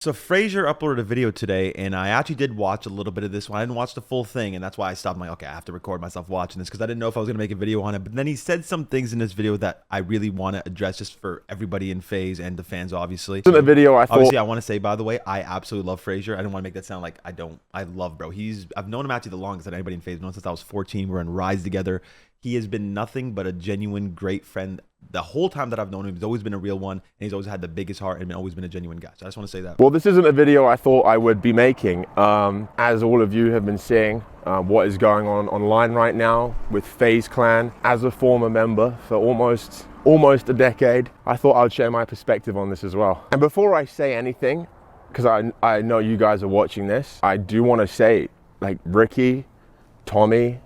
So Frazier uploaded a video today, and I actually did watch a little bit of this one. I didn't watch the full thing, and that's why I stopped. I'm like, okay, I have to record myself watching this because I didn't know if I was going to make a video on it. But then he said some things in this video that I really want to address just for everybody in FaZe and the fans, obviously. In the video, obviously, I want to say, by the way, I absolutely love Frazier. I didn't want to make that sound like I don't. I love bro. I've known him actually the longest that anybody in FaZe known since I was 14. We're in Rise together. He has been nothing but a genuine great friend. The whole time that I've known him, he's always been a real one, and he's always had the biggest heart and always been a genuine guy. So I just want to say that. Well, this isn't a video I thought I would be making. As all of you have been seeing, what is going on online right now with FaZe Clan. As a former member for almost a decade, I thought I would share my perspective on this as well. And before I say anything, because I know you guys are watching this, I do want to say, like, Ricky, Tommy,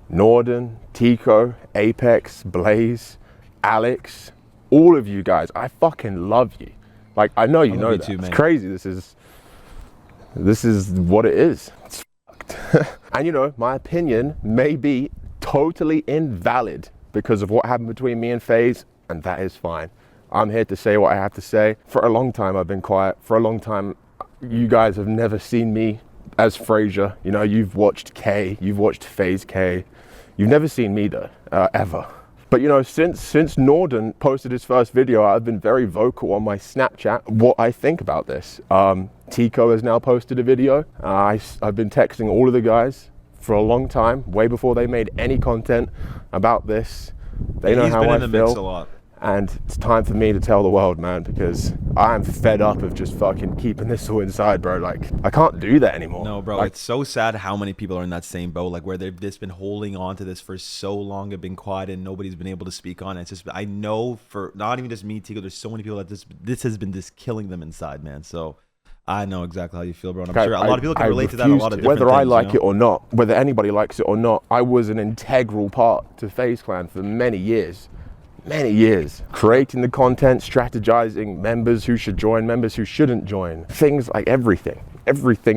Norden, Tico, Apex, Blaze, Alex, all of you guys, I fucking love you. Like, I know you know that. It's crazy. This is what it is. It's fucked. And you know, my opinion may be totally invalid because of what happened between me and FaZe, and that is fine. I'm here to say what I have to say. For a long time, I've been quiet. For a long time, you guys have never seen me as Frazier. You know, you've watched Kay, you've watched FaZe Kay. You've never seen me though, ever. But you know, since Norden posted his first video, I've been very vocal on my Snapchat what I think about this. Tico has now posted a video. I've been texting all of the guys for a long time, way before they made any content about this. They know how I feel. He's been in the mix a lot. And it's time for me to tell the world, man, because I'm fed up of just fucking keeping this all inside, bro. Like, I can't do that anymore. No, bro, like, it's so sad how many people are in that same boat, like where they've just been holding on to this for so long, have been quiet, and nobody's been able to speak on it. It's just, I know for not even just me, Tico, there's so many people that this has been just killing them inside, man. So I know exactly how you feel, bro. And I'm sure a lot of people can relate to that. A lot of different whether I things, like it or not, whether anybody likes it or not, I was an integral part to FaZe Clan for many years. Many years, creating the content, strategizing members who should join, members who shouldn't join, things like everything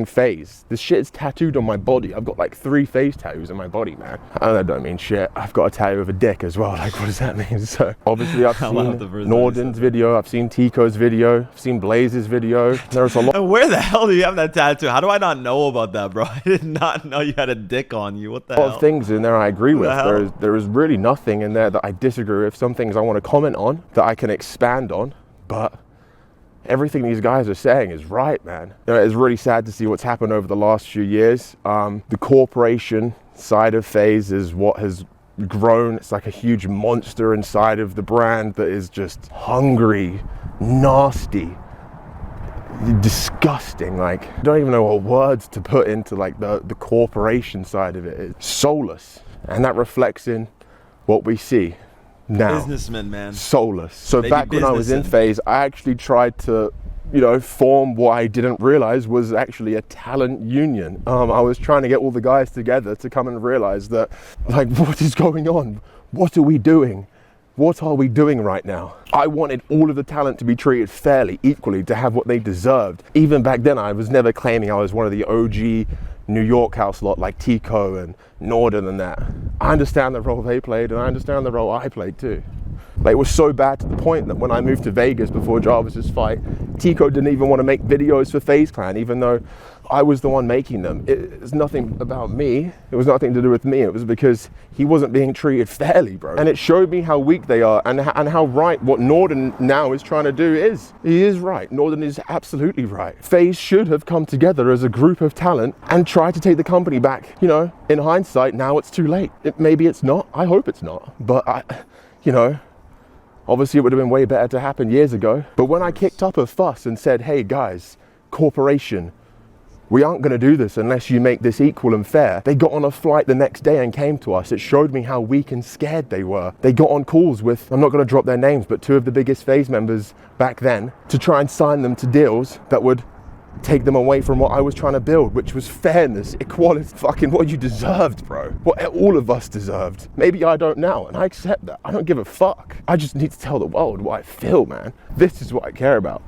FaZe. This shit is tattooed on my body. I've got like 3 FaZe tattoos on my body, man. And that don't mean shit. I've got a tattoo of a dick as well. Like, what does that mean? So obviously I've seen Norden's video, I've seen Tico's video, I've seen Blaze's video. There's a lot. Where the hell do you have that tattoo? How do I not know about that, bro? I did not know you had a dick on you. What the hell? A lot of things in there I agree with. There is really nothing in there that I disagree with. Some things I want to comment on that I can expand on, but everything these guys are saying is right, man. You know, it's really sad to see what's happened over the last few years. The corporation side of FaZe is what has grown. It's like a huge monster inside of the brand that is just hungry, nasty, disgusting. Like, I don't even know what words to put into like the corporation side of it. It's soulless, and that reflects in what we see now. Businessmen, man. Soulless. So back when I was in FaZe, I actually tried to, you know, form what I didn't realize was actually a talent union. I was trying to get all the guys together to come and realize that, like, what is going on? What are we doing? What are we doing right now? I wanted all of the talent to be treated fairly, equally, to have what they deserved. Even back then, I was never claiming I was one of the OG New York house lot like Tico and Norden and that. I understand the role they played, and I understand the role I played too. Like, it was so bad to the point that when I moved to Vegas before Jarvis's fight, Tico didn't even want to make videos for FaZe Clan, even though I was the one making them. It's nothing about me. It was nothing to do with me. It was because he wasn't being treated fairly, bro. And it showed me how weak they are, and how right what Norden now is trying to do is. He is right. Norden is absolutely right. FaZe should have come together as a group of talent and tried to take the company back. You know, in hindsight, now it's too late. Maybe it's not. I hope it's not. But you know, obviously it would have been way better to happen years ago. But when I kicked up a fuss and said, hey guys, corporation, we aren't going to do this unless you make this equal and fair, they got on a flight the next day and came to us. It showed me how weak and scared they were. They got on calls with, I'm not going to drop their names, but 2 of the biggest FaZe members back then to try and sign them to deals that would take them away from what I was trying to build, which was fairness, equality, fucking what you deserved, bro. What all of us deserved. Maybe I don't now, and I accept that. I don't give a fuck. I just need to tell the world what I feel, man. This is what I care about.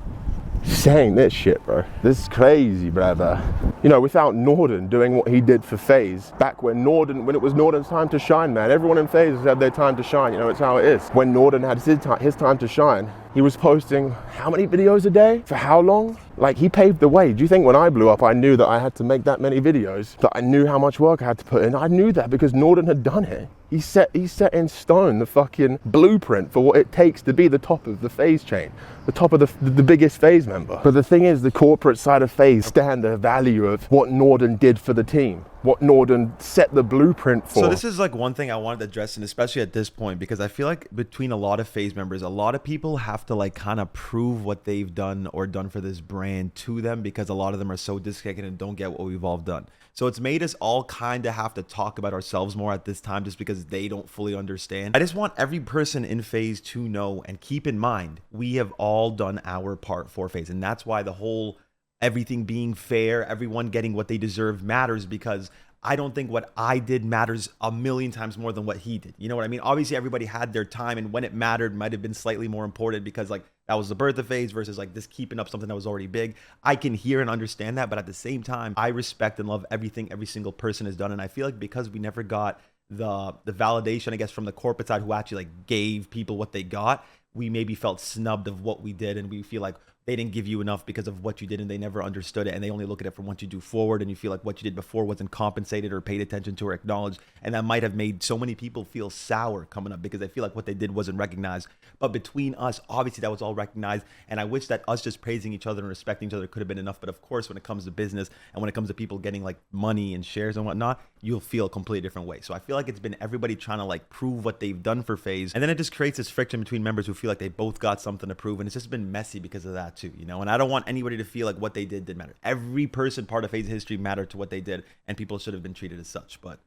Saying this shit, bro. This is crazy, brother. You know, without Norden doing what he did for FaZe, back when it was Norden's time to shine, man. Everyone in FaZe had their time to shine, you know, it's how it is. When Norden had his time to shine, He was posting how many videos a day? For how long? Like, he paved the way. Do you think when I blew up, I knew that I had to make that many videos? That I knew how much work I had to put in? I knew that because Norden had done it. He set in stone the fucking blueprint for what it takes to be the top of the FaZe chain, the top of the biggest FaZe member. But the thing is, the corporate side of FaZe stand the value of what Norden did for the team, what Norden set the blueprint for. So this is like one thing I wanted to address, and especially at this point, because I feel like between a lot of FaZe members, a lot of people have to like kind of prove what they've done or done for this brand to them, because a lot of them are so disconnected and don't get what we've all done. So it's made us all kind of have to talk about ourselves more at this time, just because they don't fully understand. I just want every person in FaZe to know and keep in mind, we have all done our part for FaZe. And that's why the whole everything being fair, everyone getting what they deserve matters, because I don't think what I did matters a million times more than what he did. You know what I mean? Obviously, everybody had their time, and when it mattered might have been slightly more important, because like that was the birth of FaZe versus like this keeping up something that was already big. I can hear and understand that, but at the same time, I respect and love everything every single person has done. And I feel like because we never got the validation, I guess, from the corporate side who actually like gave people what they got, we maybe felt snubbed of what we did, and we feel like they didn't give you enough because of what you did, and they never understood it, and they only look at it from what you do forward, and you feel like what you did before wasn't compensated or paid attention to or acknowledged, and that might have made so many people feel sour coming up because they feel like what they did wasn't recognized. But between us, obviously that was all recognized, and I wish that us just praising each other and respecting each other could have been enough. But of course, when it comes to business and when it comes to people getting like money and shares and whatnot, you'll feel a completely different way. So I feel like it's been everybody trying to like prove what they've done for FaZe, and then it just creates this friction between members who feel like they both got something to prove, and it's just been messy because of that too, you know. And I don't want anybody to feel like what they did matter. Every person part of FaZe history mattered to what they did, and people should have been treated as such. But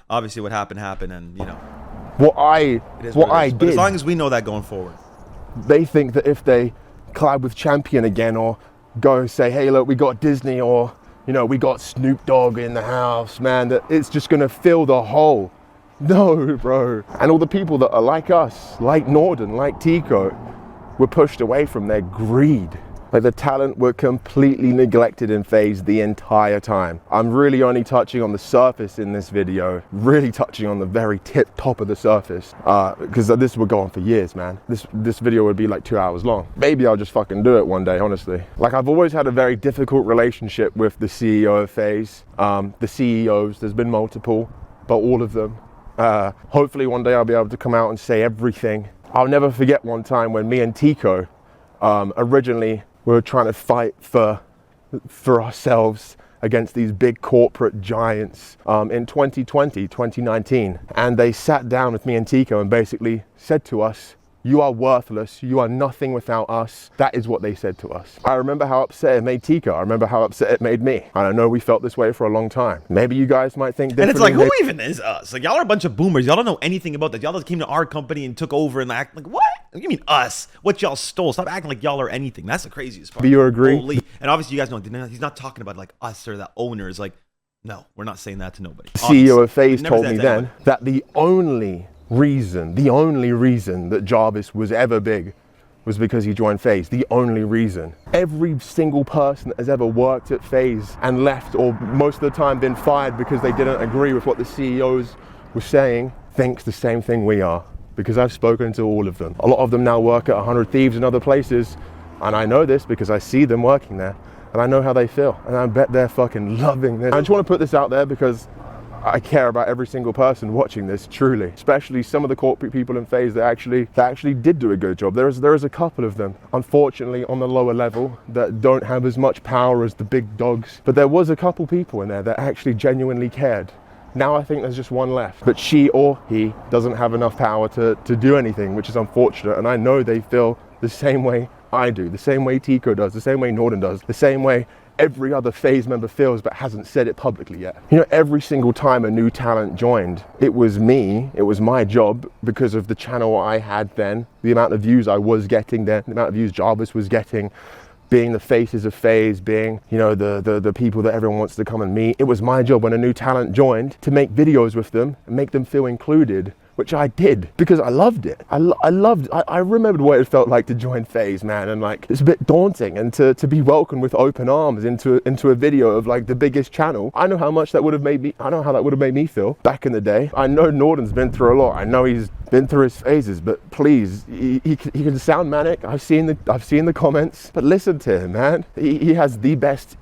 obviously what happened, and you know, what I did. But as long as we know that going forward. They think that if they collab with Champion again, or go say, hey, look, we got Disney, or, you know, we got Snoop Dogg in the house, man, that it's just gonna fill the hole. No, bro. And all the people that are like us, like Norden, like Tico, were pushed away from their greed. Like, the talent were completely neglected in FaZe the entire time. I'm really only touching on the surface in this video, really touching on the very top of the surface, because this would go on for years, man. This video would be like 2 hours long. Maybe I'll just fucking do it one day, honestly. Like, I've always had a very difficult relationship with the CEO of FaZe. The CEOs, there's been multiple, but all of them. Hopefully one day I'll be able to come out and say everything. I'll never forget one time when me and Tico, originally, we were trying to fight for ourselves against these big corporate giants in 2019. And they sat down with me and Tico and basically said to us, you are worthless, you are nothing without us. That is what they said to us. I remember how upset it made Tico. I remember how upset it made me. And I know we felt this way for a long time. Maybe you guys might think differently. And it's like, who even is us? Like, y'all are a bunch of boomers. Y'all don't know anything about that. Y'all just came to our company and took over and act like, what? What do you mean us? What y'all stole? Stop acting like y'all are anything. That's the craziest part. Do you agree? Holy. And obviously you guys know, he's not talking about like us or the owners. Like, no, we're not saying that to nobody. The CEO of FaZe told me then that the only reason that Jarvis was ever big was because he joined FaZe. The only reason. Every single person that has ever worked at FaZe and left, or most of the time been fired because they didn't agree with what the CEOs were saying, thinks the same thing we are. Because I've spoken to all of them. A lot of them now work at 100 Thieves and other places, and I know this because I see them working there, and I know how they feel, and I bet they're fucking loving this. I just want to put this out there because I care about every single person watching this, truly. Especially some of the corporate people in FaZe that actually did do a good job. There is a couple of them, unfortunately, on the lower level that don't have as much power as the big dogs. But there was a couple people in there that actually genuinely cared. Now I think there's just one left. But she or he doesn't have enough power to do anything, which is unfortunate. And I know they feel the same way I do, the same way Tico does, the same way Norden does, the same way every other FaZe member feels but hasn't said it publicly yet. You know, every single time a new talent joined, it was my job, because of the channel I had then, the amount of views I was getting then, the amount of views Jarvis was getting, being the faces of FaZe, being, you know, the people that everyone wants to come and meet. It was my job when a new talent joined to make videos with them and make them feel included, which I did because I loved it. I remembered what it felt like to join FaZe, man, and like it's a bit daunting, and to be welcomed with open arms into a video of like the biggest channel. I know how much that would have made me. I know how that would have made me feel back in the day. I know Norden's been through a lot. I know he's been through his phases, but please, he can sound manic. I've seen the comments, but listen to him, man. He has the best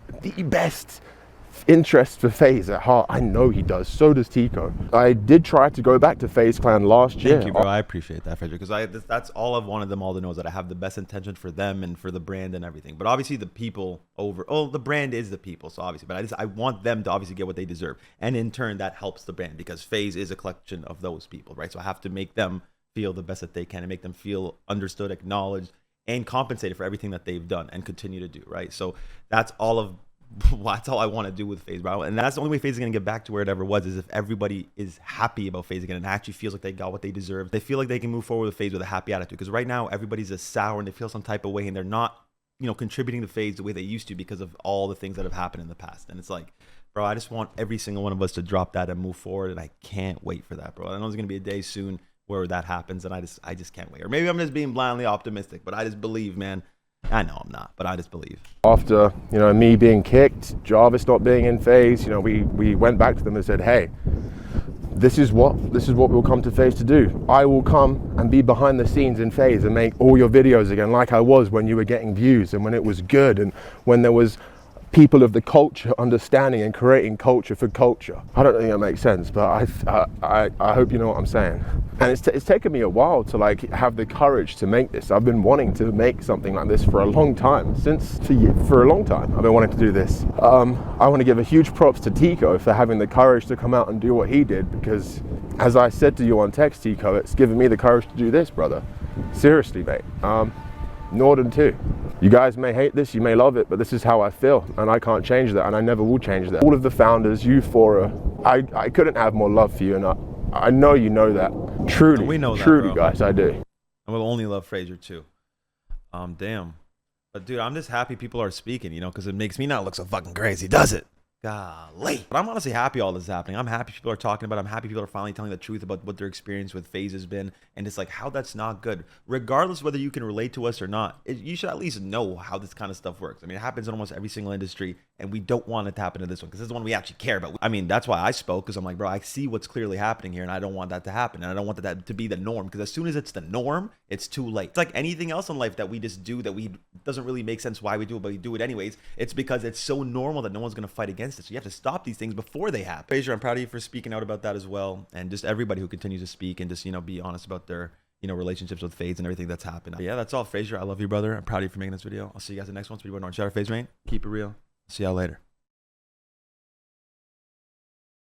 interest for FaZe at heart. I know he does. So does Tico. I did try to go back to FaZe Clan last year. Thank you, bro. I appreciate that, Frederick, because that's all I've wanted them all to know, is that I have the best intention for them and for the brand and everything. But obviously the people the brand is the people, so obviously, but I want them to obviously get what they deserve. And in turn, that helps the brand, because FaZe is a collection of those people, right? So I have to make them feel the best that they can and make them feel understood, acknowledged, and compensated for everything that they've done and continue to do, right? So that's all I want to do with FaZe, bro. And that's the only way FaZe is going to get back to where it ever was, is if everybody is happy about FaZe again and actually feels like they got what they deserve. They feel like they can move forward with FaZe with a happy attitude. Because right now, everybody's just sour and they feel some type of way, and they're not, contributing to FaZe the way they used to because of all the things that have happened in the past. And it's like, bro, I just want every single one of us to drop that and move forward. And I can't wait for that, bro. I know there's going to be a day soon where that happens, and I just can't wait. Or maybe I'm just being blindly optimistic, but I just believe, man. I know I'm not, but I just believe. After, me being kicked, Jarvis not being in FaZe, we went back to them and said, hey, this is what we'll come to FaZe to do. I will come and be behind the scenes in FaZe and make all your videos again like I was when you were getting views and when it was good and when there was people of the culture understanding and creating culture for culture. I don't think that makes sense, but I hope you know what I'm saying. And it's taken me a while to like have the courage to make this. I've been wanting to make something like this for a long time. For a long time, I've been wanting to do this. I want to give a huge props to Tico for having the courage to come out and do what he did, because as I said to you on text, Tico, it's given me the courage to do this, brother. Seriously, mate. Norden too. You guys may hate this, you may love it, but this is how I feel, and I can't change that, and I never will change that. All of the founders, Euphoria, I couldn't have more love for you, and I know you know that. Truly, we know that, truly, bro. Guys, I do. And we'll only love Frazier too. Damn. But dude, I'm just happy people are speaking, because it makes me not look so fucking crazy, does it? Golly. But I'm honestly happy all this is happening. I'm happy people are talking about it. I'm happy people are finally telling the truth about what their experience with FaZe has been. And it's like, how that's not good. Regardless whether you can relate to us or not, you should at least know how this kind of stuff works. I mean, it happens in almost every single industry, and we don't want it to happen to this one, because this is the one we actually care about. I mean, that's why I spoke, because I'm like, bro, I see what's clearly happening here, and I don't want that to happen. And I don't want that to be the norm, because as soon as it's the norm, it's too late. It's like anything else in life that we just do that doesn't really make sense why we do it, but we do it anyways. It's because it's so normal that no one's going to fight against it. So you have to stop these things before they happen. Frazier, I'm proud of you for speaking out about that as well. And just everybody who continues to speak and just, be honest about their, relationships with FaZe and everything that's happened. But yeah, that's all. Frazier, I love you, brother. I'm proud of you for making this video. I'll see you guys in the next one. So shout out FaZe Rain. Keep it real. See y'all later.